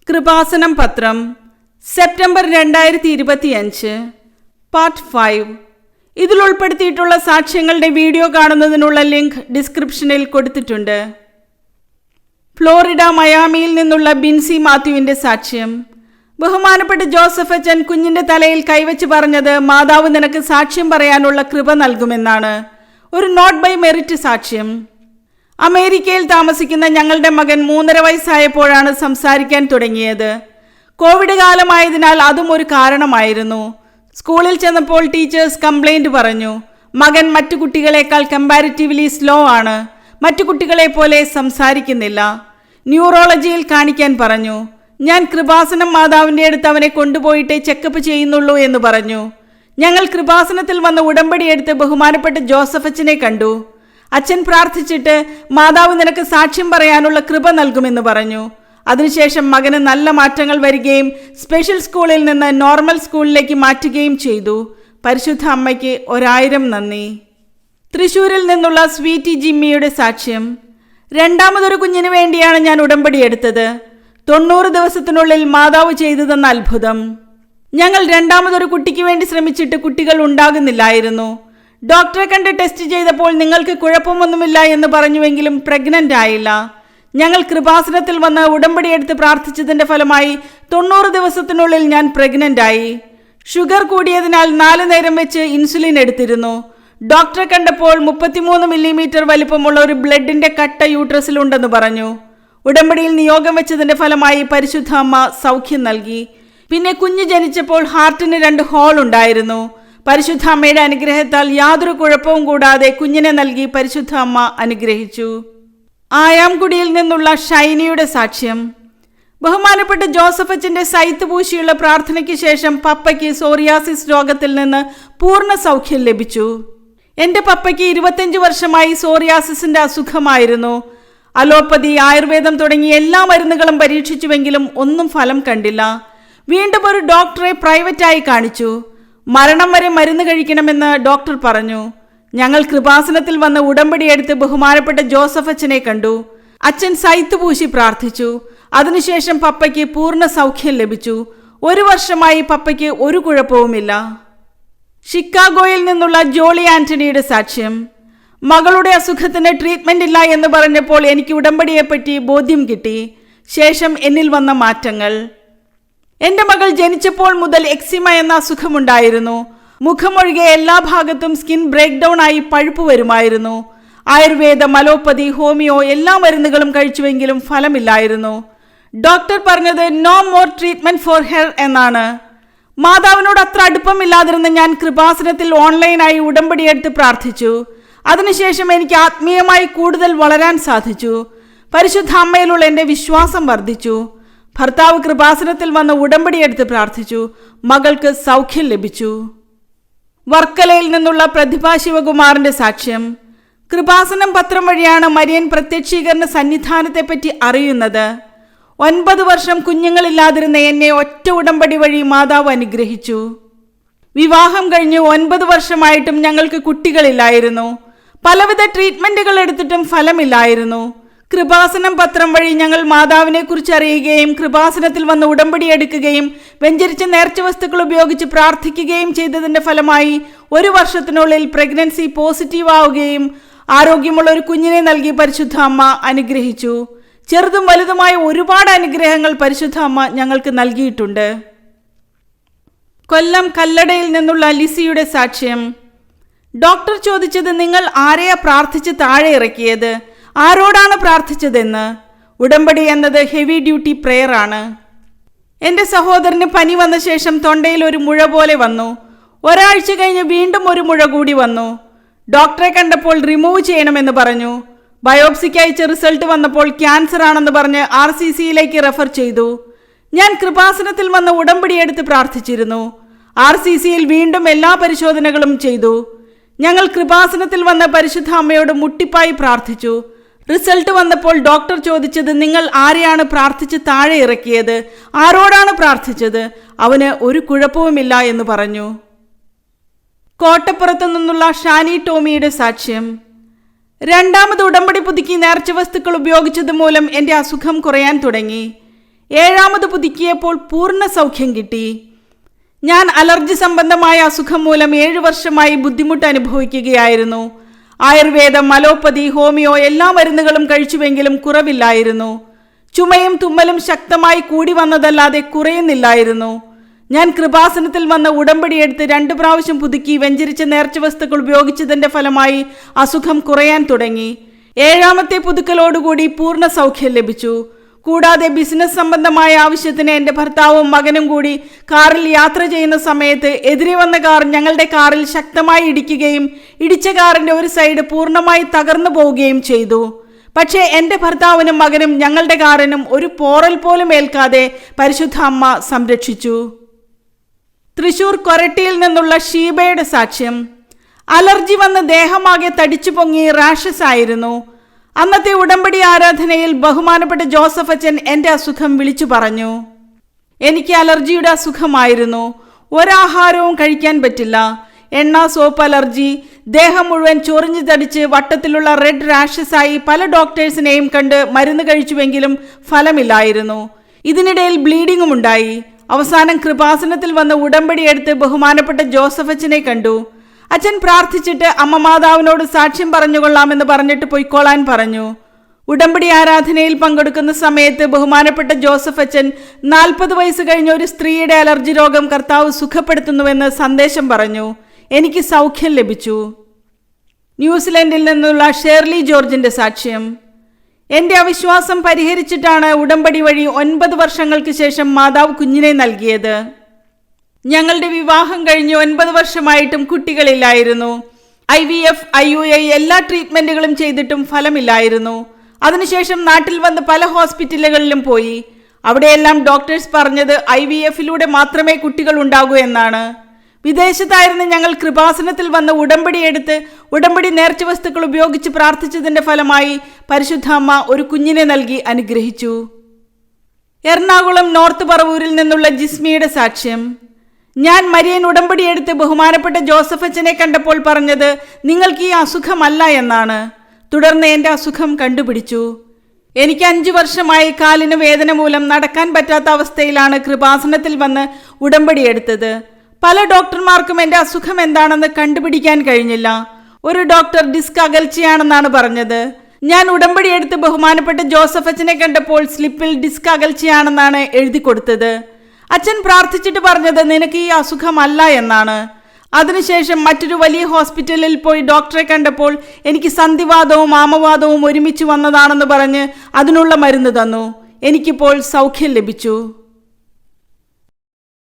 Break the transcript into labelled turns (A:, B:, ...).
A: കൃപാസനം പത്രം September 2025 part 5. ഇതിൽ ഉൾപ്പെടുത്തിയിട്ടുള്ള സാക്ഷ്യങ്ങളുടെ വീഡിയോ കാണുന്നതിനുള്ള ലിങ്ക് ഡിസ്ക്രിപ്ഷനിൽ കൊടുത്തിട്ടുണ്ട്. ഫ്ലോറിഡ മയാമിയിൽ നിന്നുള്ള ബിൻസി മാത്യുവിൻ്റെ സാക്ഷ്യം. ബഹുമാനപ്പെട്ട ജോസഫ് അച്ഛൻ കുഞ്ഞിൻ്റെ തലയിൽ കൈവച്ച് പറഞ്ഞത് മാതാവ് നിനക്ക് സാക്ഷ്യം പറയാനുള്ള കൃപ നൽകുമെന്നാണ്. ഒരു നോട്ട് ബൈ മെറിറ്റ് സാക്ഷ്യം. അമേരിക്കയിൽ താമസിക്കുന്ന ഞങ്ങളുടെ മകൻ 3.5 വയസ്സായപ്പോഴാണ് സംസാരിക്കാൻ തുടങ്ങിയത്. കോവിഡ് കാലമായതിനാൽ അതും ഒരു കാരണമായിരുന്നു. സ്കൂളിൽ ചെന്നപ്പോൾ ടീച്ചേഴ്സ് കംപ്ലൈൻറ്റ് പറഞ്ഞു, മകൻ മറ്റു കുട്ടികളെക്കാൾ കമ്പാരിറ്റീവ്ലി സ്ലോ ആണ്, മറ്റു കുട്ടികളെ പോലെ സംസാരിക്കുന്നില്ല. ന്യൂറോളജിയിൽ കാണിക്കാൻ പറഞ്ഞു. ഞാൻ കൃപാസനം മാതാവിൻ്റെ അടുത്ത് അവനെ കൊണ്ടുപോയിട്ടേ ചെക്കപ്പ് ചെയ്യുന്നുള്ളൂ എന്ന് പറഞ്ഞു. ഞങ്ങൾ കൃപാസനത്തിൽ വന്ന് ഉടമ്പടിയെടുത്ത് ബഹുമാനപ്പെട്ട ജോസഫ് അച്ഛനെ കണ്ടു. അച്ഛൻ പ്രാർത്ഥിച്ചിട്ട് മാതാവ് നിനക്ക് സാക്ഷ്യം പറയാനുള്ള കൃപ നൽകുമെന്ന് പറഞ്ഞു. അതിനുശേഷം മകന് നല്ല മാറ്റങ്ങൾ വരികയും സ്പെഷ്യൽ സ്കൂളിൽ നിന്ന് നോർമൽ സ്കൂളിലേക്ക് മാറ്റുകയും ചെയ്തു. പരിശുദ്ധ അമ്മയ്ക്ക് 1000 നന്ദി. തൃശ്ശൂരിൽ നിന്നുള്ള സ്വീറ്റി ജിമ്മിയുടെ സാക്ഷ്യം. രണ്ടാമതൊരു കുഞ്ഞിന് വേണ്ടിയാണ് ഞാൻ ഉടമ്പടി എടുത്തത്. 90 ദിവസത്തിനുള്ളിൽ മാതാവ് ചെയ്തു തന്ന അത്ഭുതം. ഞങ്ങൾ രണ്ടാമതൊരു കുട്ടിക്ക് വേണ്ടി ശ്രമിച്ചിട്ട് കുട്ടികൾ ഉണ്ടാകുന്നില്ലായിരുന്നു. ഡോക്ടറെ കണ്ട് ടെസ്റ്റ് ചെയ്തപ്പോൾ നിങ്ങൾക്ക് കുഴപ്പമൊന്നുമില്ല എന്ന് പറഞ്ഞുവെങ്കിലും പ്രഗ്നൻ്റ് ആയില്ല. ഞങ്ങൾ കൃപാസനത്തിൽ വന്ന് ഉടമ്പടിയെടുത്ത് പ്രാർത്ഥിച്ചതിൻ്റെ ഫലമായി 90 ദിവസത്തിനുള്ളിൽ ഞാൻ പ്രഗ്നൻ്റ് ആയി. ഷുഗർ കൂടിയതിനാൽ 4 നേരം വെച്ച് ഇൻസുലിൻ എടുത്തിരുന്നു. ഡോക്ടറെ കണ്ടപ്പോൾ 33 മില്ലിമീറ്റർ വലിപ്പമുള്ള ഒരു ബ്ലഡിൻ്റെ കട്ട യൂട്രസിലുണ്ടെന്ന് പറഞ്ഞു. ഉടമ്പടിയിൽ നിയോഗം വെച്ചതിൻ്റെ ഫലമായി പരിശുദ്ധ അമ്മ സൗഖ്യം നൽകി. പിന്നെ കുഞ്ഞ് ജനിച്ചപ്പോൾ ഹാർട്ടിന് 2 ഹോൾ ഉണ്ടായിരുന്നു. പരിശുദ്ധ അമ്മയുടെ അനുഗ്രഹത്താൽ യാതൊരു കുഴപ്പവും കൂടാതെ കുഞ്ഞിനെ നൽകി പരിശുദ്ധ അമ്മ അനുഗ്രഹിച്ചു. ആയാംകുടിയിൽ നിന്നുള്ള ഷൈനിയുടെ സാക്ഷ്യം. ബഹുമാനപ്പെട്ട ജോസഫ് അച്ഛൻ്റെ സൈത്ത് പൂശിയുള്ള പ്രാർത്ഥനയ്ക്ക് ശേഷം പപ്പയ്ക്ക് സോറിയാസിസ് രോഗത്തിൽ നിന്ന് പൂർണ്ണ സൗഖ്യം ലഭിച്ചു. എൻ്റെ പപ്പയ്ക്ക് 25 വർഷമായി സോറിയാസിസിൻ്റെ അസുഖമായിരുന്നു. അലോപ്പതി, ആയുർവേദം തുടങ്ങി എല്ലാ മരുന്നുകളും പരീക്ഷിച്ചുവെങ്കിലും ഒന്നും ഫലം കണ്ടില്ല. വീണ്ടും ഒരു ഡോക്ടറെ പ്രൈവറ്റായി കാണിച്ചു. മരണം വരെ മരുന്ന് കഴിക്കണമെന്ന് ഡോക്ടർ പറഞ്ഞു. ഞങ്ങൾ കൃപാസനത്തിൽ വന്ന് ഉടമ്പടിയെടുത്ത് ബഹുമാനപ്പെട്ട ജോസഫ് അച്ഛനെ കണ്ടു. അച്ഛൻ സൈത്ത് പൂശി പ്രാർത്ഥിച്ചു. അതിനുശേഷം പപ്പയ്ക്ക് പൂർണ്ണ സൗഖ്യം ലഭിച്ചു. 1 വർഷമായി പപ്പയ്ക്ക് ഒരു കുഴപ്പവുമില്ല. ഷിക്കാഗോയിൽ നിന്നുള്ള ജോളി ആന്റണിയുടെ സാക്ഷ്യം. മകളുടെ അസുഖത്തിന് ട്രീറ്റ്മെന്റ് ഇല്ല എന്ന് പറഞ്ഞപ്പോൾ എനിക്ക് ഉടമ്പടിയെപ്പറ്റി ബോധ്യം കിട്ടി. ശേഷം എന്നിൽ വന്ന മാറ്റങ്ങൾ. എൻ്റെ മകൾ ജനിച്ചപ്പോൾ മുതൽ എക്സിമ എന്ന അസുഖമുണ്ടായിരുന്നു. മുഖമൊഴികെ എല്ലാ ഭാഗത്തും സ്കിൻ ബ്രേക്ക് ഡൗൺ ആയി പഴുപ്പ് വരുമായിരുന്നു. ആയുർവേദം, അലോപ്പതി, ഹോമിയോ എല്ലാ മരുന്നുകളും കഴിച്ചുവെങ്കിലും ഫലമില്ലായിരുന്നു. ഡോക്ടർ പറഞ്ഞത് no more treatment for her എന്നാണ്. മാതാവിനോട് അത്ര അടുപ്പമില്ലാതിരുന്ന ഞാൻ കൃപാസനത്തിൽ ഓൺലൈനായി ഉടമ്പടിയെടുത്ത് പ്രാർത്ഥിച്ചു. അതിനുശേഷം എനിക്ക് ആത്മീയമായി കൂടുതൽ വളരാൻ സാധിച്ചു. പരിശുദ്ധ അമ്മയിലുള്ള എൻ്റെ വിശ്വാസം വർദ്ധിച്ചു. ഭർത്താവ് കൃപാസനത്തിൽ വന്ന് ഉടമ്പടിയെടുത്ത് പ്രാർത്ഥിച്ചു. മകൾക്ക് സൗഖ്യം ലഭിച്ചു. വർക്കലയിൽ നിന്നുള്ള പ്രതിഭ ശിവകുമാറിന്റെ സാക്ഷ്യം. കൃപാസനം പത്രം വഴിയാണ് മരിയൻ പ്രത്യക്ഷീകരണ സന്നിധാനത്തെപ്പറ്റി അറിയുന്നത്. 9 വർഷം കുഞ്ഞുങ്ങളില്ലാതിരുന്ന എന്നെ ഒറ്റ ഉടമ്പടി വഴി മാതാവ് അനുഗ്രഹിച്ചു. വിവാഹം കഴിഞ്ഞ് 9 വർഷമായിട്ടും ഞങ്ങൾക്ക് കുട്ടികളില്ലായിരുന്നു. പലവിധ ട്രീറ്റ്മെന്റുകൾ എടുത്തിട്ടും ഫലമില്ലായിരുന്നു. കൃപാസനം പത്രം വഴി ഞങ്ങൾ മാതാവിനെ കുറിച്ച് അറിയുകയും കൃപാസനത്തിൽ വന്ന് ഉടമ്പടി എടുക്കുകയും വെഞ്ചരിച്ച നേർച്ച വസ്തുക്കൾ ഉപയോഗിച്ച് പ്രാർത്ഥിക്കുകയും ചെയ്തതിൻ്റെ ഫലമായി 1 വർഷത്തിനുള്ളിൽ പ്രഗ്നൻസി പോസിറ്റീവ് ആവുകയും ആരോഗ്യമുള്ള ഒരു കുഞ്ഞിനെ നൽകി പരിശുദ്ധ അമ്മ അനുഗ്രഹിച്ചു. ചെറുതും വലുതുമായ ഒരുപാട് അനുഗ്രഹങ്ങൾ പരിശുദ്ധ അമ്മ ഞങ്ങൾക്ക് നൽകിയിട്ടുണ്ട്. കൊല്ലം കല്ലടയിൽ നിന്നുള്ള ലിസിയുടെ സാക്ഷ്യം. ഡോക്ടർ ചോദിച്ചത് നിങ്ങൾ ആരെയാ പ്രാർത്ഥിച്ച് താഴെ ഇറക്കിയത്, ആരോടാണ് പ്രാർത്ഥിച്ചതെന്ന്. ഉടമ്പടി എന്നത് ഹെവി ഡ്യൂട്ടി പ്രെയർ ആണ്. എൻ്റെ സഹോദരന് പനി വന്ന ശേഷം തൊണ്ടയിൽ ഒരു മുഴ പോലെ വന്നു. ഒരാഴ്ച കഴിഞ്ഞ് വീണ്ടും ഒരു മുഴ കൂടി വന്നു. ഡോക്ടറെ കണ്ടപ്പോൾ റിമൂവ് ചെയ്യണമെന്ന് പറഞ്ഞു. ബയോപ്സിക്ക് അയച്ച റിസൾട്ട് വന്നപ്പോൾ ക്യാൻസർ ആണെന്ന് പറഞ്ഞ് RCCയിലേക്ക് റെഫർ ചെയ്തു. ഞാൻ കൃപാസനത്തിൽ വന്ന് ഉടമ്പടിയെടുത്ത് പ്രാർത്ഥിച്ചിരുന്നു. RCCയിൽ വീണ്ടും എല്ലാ പരിശോധനകളും ചെയ്തു. ഞങ്ങൾ കൃപാസനത്തിൽ വന്ന് പരിശുദ്ധ അമ്മയോട് മുട്ടിപ്പായി പ്രാർത്ഥിച്ചു. റിസൾട്ട് വന്നപ്പോൾ ഡോക്ടർ ചോദിച്ചത് നിങ്ങൾ ആരെയാണ് പ്രാർത്ഥിച്ച് താഴെ ഇറക്കിയത്, ആരോടാണ് പ്രാർത്ഥിച്ചത്, അവന് ഒരു കുഴപ്പവുമില്ല എന്ന് പറഞ്ഞു. കോട്ടപ്പുറത്തു നിന്നുള്ള ഷാനി ടോമിയുടെ സാക്ഷ്യം. രണ്ടാമത് ഉടമ്പടി പുതുക്കി നേർച്ച വസ്തുക്കൾ ഉപയോഗിച്ചത് മൂലം എൻ്റെ അസുഖം കുറയാൻ തുടങ്ങി. 7ാമത് പുതുക്കിയപ്പോൾ പൂർണ്ണ സൗഖ്യം കിട്ടി. ഞാൻ അലർജി സംബന്ധമായ അസുഖം മൂലം 7 വർഷമായി ബുദ്ധിമുട്ട് അനുഭവിക്കുകയായിരുന്നു. ആയുർവേദം, അലോപ്പതി, ഹോമിയോ എല്ലാ മരുന്നുകളും കഴിച്ചുവെങ്കിലും കുറവില്ലായിരുന്നു. ചുമയും തുമ്മലും ശക്തമായി കൂടി വന്നതല്ലാതെ കുറയുന്നില്ലായിരുന്നു. ഞാൻ കൃപാസനത്തിൽ വന്ന ഉടമ്പടിയെടുത്ത് 2 പ്രാവശ്യം പുതുക്കി വെഞ്ചരിച്ച നേർച്ച വസ്തുക്കൾ ഉപയോഗിച്ചതിന്റെ ഫലമായി അസുഖം കുറയാൻ തുടങ്ങി. 7ാമത്തെ പുതുക്കലോടുകൂടി പൂർണ്ണ സൗഖ്യം ലഭിച്ചു. കൂടാതെ ബിസിനസ് സംബന്ധമായ ആവശ്യത്തിന് എൻ്റെ ഭർത്താവും മകനും കൂടി കാറിൽ യാത്ര ചെയ്യുന്ന സമയത്ത് എതിരെ വന്ന കാർ ഞങ്ങളുടെ കാറിൽ ശക്തമായി ഇടിക്കുകയും ഇടിച്ച കാറിന്റെ ഒരു സൈഡ് പൂർണ്ണമായി തകർന്നു പോവുകയും ചെയ്തു. പക്ഷേ എൻ്റെ ഭർത്താവിനും മകനും ഞങ്ങളുടെ കാറിനും ഒരു പോറൽ പോലും ഏൽക്കാതെ പരിശുദ്ധ അമ്മ സംരക്ഷിച്ചു. തൃശൂർ കൊരട്ടിയിൽ നിന്നുള്ള ഷീബയുടെ സാക്ഷ്യം. അലർജി വന്ന് ദേഹമാകെ തടിച്ചു പൊങ്ങി റാഷസ് ആയിരുന്നു. അന്നത്തെ ഉടമ്പടി ആരാധനയിൽ ബഹുമാനപ്പെട്ട ജോസഫ് അച്ഛൻ എൻ്റെ അസുഖം വിളിച്ചു പറഞ്ഞു. എനിക്ക് അലർജിയുടെ അസുഖമായിരുന്നു. ഒരാഹാരവും കഴിക്കാൻ പറ്റില്ല. എണ്ണ, സോപ്പ് അലർജി, ദേഹം മുഴുവൻ ചൊറിഞ്ഞു തടിച്ച് വട്ടത്തിലുള്ള റെഡ് റാഷസ് ആയി പല ഡോക്ടേഴ്സിനെയും കണ്ട് മരുന്ന് കഴിച്ചുവെങ്കിലും ഫലമില്ലായിരുന്നു. ഇതിനിടയിൽ ബ്ലീഡിങ്ങും ഉണ്ടായി. അവസാനം കൃപാസനത്തിൽ വന്ന് ഉടമ്പടി എടുത്ത് ബഹുമാനപ്പെട്ട ജോസഫ് അച്ഛനെ കണ്ടു. അച്ഛൻ പ്രാർത്ഥിച്ചിട്ട് അമ്മ മാതാവിനോട് സാക്ഷ്യം പറഞ്ഞുകൊള്ളാമെന്ന് പറഞ്ഞിട്ട് പൊയ്ക്കോളാൻ പറഞ്ഞു. ഉടമ്പടി ആരാധനയിൽ പങ്കെടുക്കുന്ന സമയത്ത് ബഹുമാനപ്പെട്ട ജോസഫ് അച്ഛൻ 40 വയസ്സ് കഴിഞ്ഞ ഒരു സ്ത്രീയുടെ അലർജി രോഗം കർത്താവ് സുഖപ്പെടുത്തുന്നുവെന്ന് സന്ദേശം പറഞ്ഞു. എനിക്ക് സൗഖ്യം ലഭിച്ചു. ന്യൂസിലൻഡിൽ നിന്നുള്ള ഷേർലി ജോർജിന്റെ സാക്ഷ്യം. എൻ്റെ അവിശ്വാസം പരിഹരിച്ചിട്ടാണ് ഉടമ്പടി വഴി 9 വർഷങ്ങൾക്ക് ശേഷം മാതാവ് കുഞ്ഞിനെ നൽകിയത്. ഞങ്ങളുടെ വിവാഹം കഴിഞ്ഞ് 9 വർഷമായിട്ടും കുട്ടികളില്ലായിരുന്നു. IVF, IUI എല്ലാ ട്രീറ്റ്മെന്റുകളും ചെയ്തിട്ടും ഫലമില്ലായിരുന്നു. അതിനുശേഷം നാട്ടിൽ വന്ന് പല ഹോസ്പിറ്റലുകളിലും പോയി. അവിടെയെല്ലാം ഡോക്ടേഴ്സ് പറഞ്ഞത് IVF-ലൂടെ മാത്രമേ കുട്ടികൾ ഉണ്ടാകൂ എന്നാണ്. വിദേശത്തായിരുന്ന ഞങ്ങൾ കൃപാസനത്തിൽ വന്ന് ഉടമ്പടി എടുത്ത് ഉടമ്പടി നേർച്ച വസ്തുക്കൾ ഉപയോഗിച്ച് പ്രാർത്ഥിച്ചതിന്റെ ഫലമായി പരിശുദ്ധ അമ്മ ഒരു കുഞ്ഞിനെ നൽകി അനുഗ്രഹിച്ചു. എറണാകുളം നോർത്ത് പറവൂരിൽ നിന്നുള്ള ജിസ്മിയുടെ സാക്ഷ്യം. ഞാൻ മരിയൻ ഉടമ്പടി എടുത്ത് ബഹുമാനപ്പെട്ട ജോസഫ് അച്ഛനെ കണ്ടപ്പോൾ പറഞ്ഞത് നിങ്ങൾക്ക് ഈ അസുഖമല്ല എന്നാണ്. തുടർന്ന് എൻ്റെ അസുഖം കണ്ടുപിടിച്ചു. എനിക്ക് 5 വർഷമായി കാലിന് വേദന മൂലം നടക്കാൻ പറ്റാത്ത അവസ്ഥയിലാണ് കൃപാസനത്തിൽ വന്ന് ഉടമ്പടി എടുത്തത്. പല ഡോക്ടർമാർക്കും എൻ്റെ അസുഖം എന്താണെന്ന് കണ്ടുപിടിക്കാൻ കഴിഞ്ഞില്ല. ഒരു ഡോക്ടർ ഡിസ്ക് അകൽച്ചയാണെന്നാണ് പറഞ്ഞത്. ഞാൻ ഉടമ്പടി എടുത്ത് ബഹുമാനപ്പെട്ട ജോസഫ് അച്ഛനെ കണ്ടപ്പോൾ സ്ലിപ്പിൽ ഡിസ്ക് അകൽച്ചയാണെന്നാണ് എഴുതി കൊടുത്തത്. അച്ഛൻ പ്രാർത്ഥിച്ചിട്ട് പറഞ്ഞത് നിനക്ക് ഈ അസുഖമല്ല എന്നാണ്. അതിനുശേഷം മറ്റൊരു വലിയ ഹോസ്പിറ്റലിൽ പോയി ഡോക്ടറെ കണ്ടപ്പോൾ എനിക്ക് സന്ധിവാതവും ആമവാതവും ഒരുമിച്ച് വന്നതാണെന്ന് പറഞ്ഞ് അതിനുള്ള മരുന്ന് തന്നു. എനിക്കിപ്പോൾ സൗഖ്യം ലഭിച്ചു.